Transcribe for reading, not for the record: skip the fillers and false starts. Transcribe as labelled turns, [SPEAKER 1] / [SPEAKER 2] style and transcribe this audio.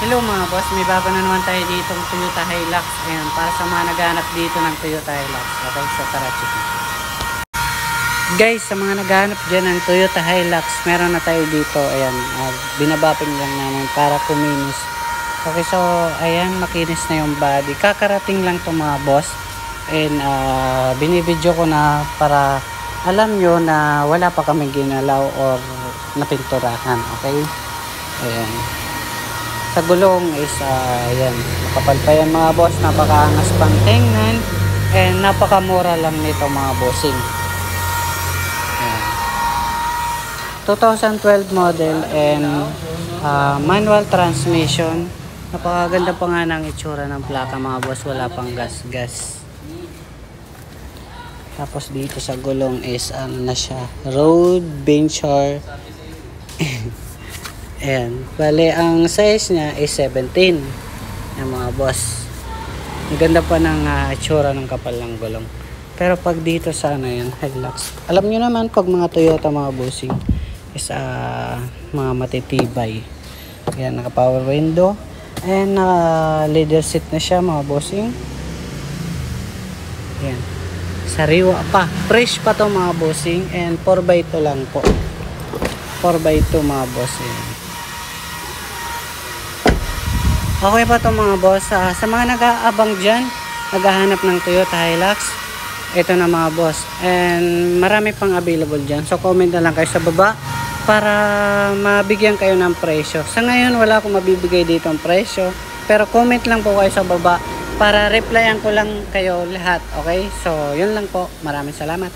[SPEAKER 1] Hello mga boss, may bago na naman tayo dito ng Toyota Hilux. Ayan, para sa mga naghahanap dito ng Toyota Hilux. Okay, so tara check. Guys, sa mga naghahanap dyan ng Toyota Hilux, meron na tayo dito. Ayan, binabaping lang namin para kuminis. Okay, so ayan, makinis na yung body. Kakarating lang to mga boss. And binibidyo ko na para alam nyo na wala pa kami ginalaw or napinturahan. Okay, ayan. Sa gulong is ayan, makapal pa yan mga boss, napakaangas pang tingnan and napakamura lang nito mga bossing. Ayan. 2012 model and manual transmission. Napakaganda pa nga ng itsura ng plaka mga boss, wala pang gas. Tapos dito sa gulong is ano na siya, road bencher. Ayan, bali ang size niya is 17. Ayan mga boss. Ang ganda pa ng itsura ng kapal ng gulong. Pero pag dito sa ano yan, Hilux. Alam nyo naman pag mga Toyota mga bossing is mga matitibay. Ayan, naka power window. And naka leather seat na siya mga bossing. Ayan. Sariwa pa. Fresh pa to mga bossing. And 4x2 lang po. 4x2 mga bossing. Okay pa to mga boss. Sa mga nag-aabang dyan, naghahanap ng Toyota Hilux, ito na mga boss. And marami pang available dyan. So comment na lang kayo sa baba para mabigyan kayo ng presyo. Sa ngayon wala akong mabibigay dito ang presyo. Pero comment lang po kayo sa baba para replyan ko lang kayo lahat. Okay? So yun lang po. Maraming salamat.